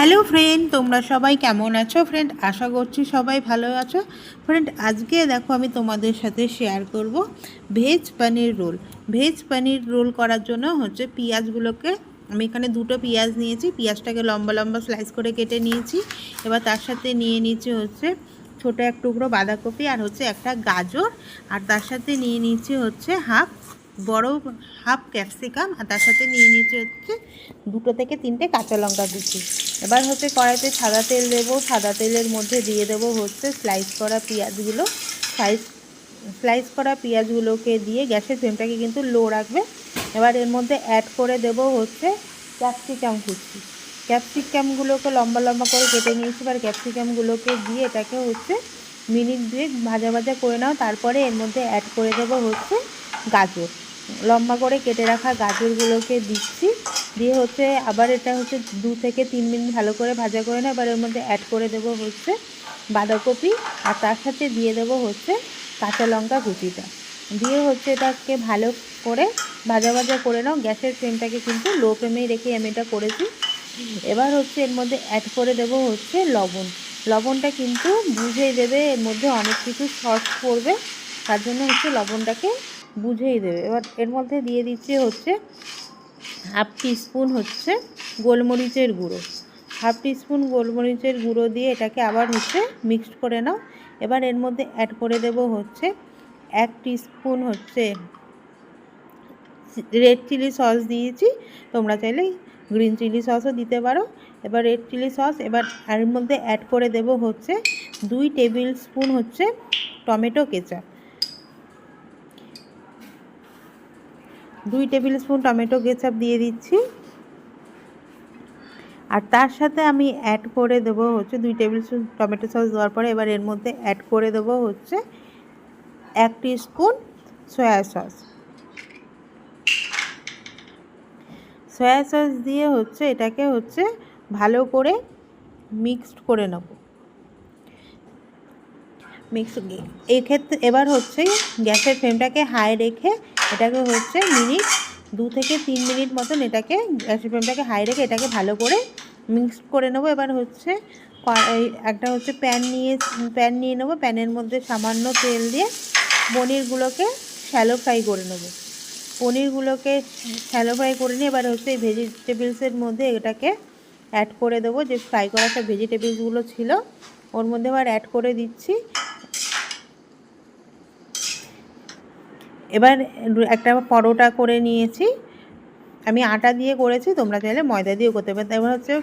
Hello friend, তোমরা সবাই কেমন আছো? ফ্রেন্ড, আশা করছি সবাই ভালো আছো। ফ্রেন্ড, আজকে দেখো আমি তোমাদের সাথে শেয়ার করব ভেজ পনির রোল। ভেজ পনির রোল করার জন্য হচ্ছে পেঁয়াজগুলোকে আমি এখানে দুটো পেঁয়াজ নিয়েছি। পেঁয়াজটাকে লম্বা লম্বা স্লাইস করে কেটে নিয়েছি। এবার তার সাথে নিয়ে নিচ্ছি হচ্ছে ছোটো এক টুকরো বাঁধাকপি, আর হচ্ছে একটা গাজর, আর তার সাথে নিয়ে নিচ্ছি হচ্ছে হাফ ক্যাপসিকাম, আর তার সাথে নিয়ে নিচ্ছি হচ্ছে 2 থেকে 3টে কাঁচা লঙ্কা কুচি। এবার হচ্ছে কড়াইতে সাদা তেল দেবো। সাদা তেলের মধ্যে দিয়ে দেবো হচ্ছে স্লাইস করা পেঁয়াজগুলোকে দিয়ে গ্যাসের ফ্লেমটাকে কিন্তু লো রাখবে। এবার এর মধ্যে অ্যাড করে দেবো হচ্ছে ক্যাপসিকামগুলোকে লম্বা লম্বা করে কেটে নিয়েছি। এবার ক্যাপসিকামগুলোকে দিয়ে এটাকে হচ্ছে মিনিট 2 ভাজা ভাজা করে নাও। তারপরে এর মধ্যে অ্যাড করে দেবো হচ্ছে গাজর। লম্বা করে কেটে রাখা গাজরগুলোকে দিচ্ছি। দিয়ে হচ্ছে আবার এটা হচ্ছে 2 থেকে 3 মিনিট ভালো করে ভাজা করে না। এবার এর মধ্যে অ্যাড করে দেবো হচ্ছে বাঁধাকপি, আর তার সাথে দিয়ে দেবো হচ্ছে কাঁচা লঙ্কা কুচিটা। দিয়ে হচ্ছে এটাকে ভালো করে ভাজা ভাজা করে নাও। গ্যাসের ফ্লেমটাকে কিন্তু লো ফ্লেমেই রেখে আমি এটা করেছি। এবার হচ্ছে এর মধ্যে অ্যাড করে দেবো হচ্ছে লবণটা কিন্তু বুঝেই দেবে, এর মধ্যে অনেক কিছু সস পড়বে, তার জন্য হচ্ছে লবণটাকে বুঝেই দেবে। এবার এর মধ্যে দিয়ে দিচ্ছি হচ্ছে হাফ টিস্পুন হচ্ছে গোলমরিচের গুঁড়ো দিয়ে এটাকে আবার হচ্ছে মিক্সড করে নাও। এবার এর মধ্যে অ্যাড করে দেব হচ্ছে 1 টিস্পুন হচ্ছে রেড চিলি সস দিয়েছি, তোমরা চাইলে গ্রিন চিলি সসও দিতে পারো। এবার রেড চিলি সস, এবার এর মধ্যে অ্যাড করে দেব হচ্ছে 2 টেবিল স্পুন হচ্ছে tomato ketchup. 2 table spoon tomato ketchup দিয়ে দিচ্ছি। আর তার সাথে আমি অ্যাড করে দেবো হচ্ছে 2 টেবিল স্পুন টমেটো সস দেওয়ার পরে এবার এর মধ্যে অ্যাড করে দেবো হচ্ছে 1 টিস্পুন সয়া সস দিয়ে হচ্ছে এটাকে হচ্ছে ভালো করে মিক্সড করে নেব। এক্ষেত্রে এবার হচ্ছে গ্যাসের ফ্লেমটাকে হাই রেখে এটাকে হচ্ছে 2 থেকে 3 মিনিট মতন এটাকে গ্যাসের ফ্লেমটাকে হাই রেখে এটাকে ভালো করে মিক্সড করে নেবো। এবার হচ্ছে একটা হচ্ছে প্যান নিয়ে নেবো। প্যানের মধ্যে সামান্য তেল দিয়ে পনিরগুলোকে শ্যালো ফ্রাই করে নেবো। নিয়ে এবার হচ্ছে এই ভেজিটেবলসের মধ্যে এটাকে অ্যাড করে দেবো। যে ফ্রাই করা সব ভেজিটেবলসগুলো ছিল ওর মধ্যে আবার অ্যাড করে দিচ্ছি। এবার একটা পরোটা করে নিয়েছি, আমি আটা দিয়ে করেছি, তোমরা চাইলে ময়দা দিয়েও করতে পারো। এবার হচ্ছে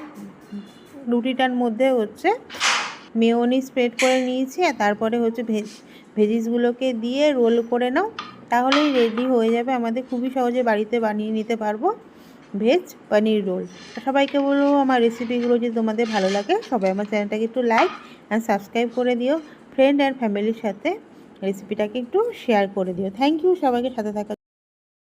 রুটিটার মধ্যে হচ্ছে মেয়োনিজ স্প্রেড করে নিয়েছি, আর তারপরে হচ্ছে ভেজিসগুলোকে দিয়ে রোল করে নাও। তাহলেই রেডি হয়ে যাবে আমাদের, খুবই সহজে বাড়িতে বানিয়ে নিতে পারবো ভেজ পনির রোল। সবাইকে বলবো আমার রেসিপিগুলো যদি তোমাদের ভালো লাগে সবাই আমার চ্যানেলটাকে একটু লাইক অ্যান্ড সাবস্ক্রাইব করে দিও। ফ্রেন্ড অ্যান্ড ফ্যামিলির সাথে রেসিপিটাকে একটু শেয়ার করে দিও। থ্যাংক ইউ সবাইকে সাথে থাকা।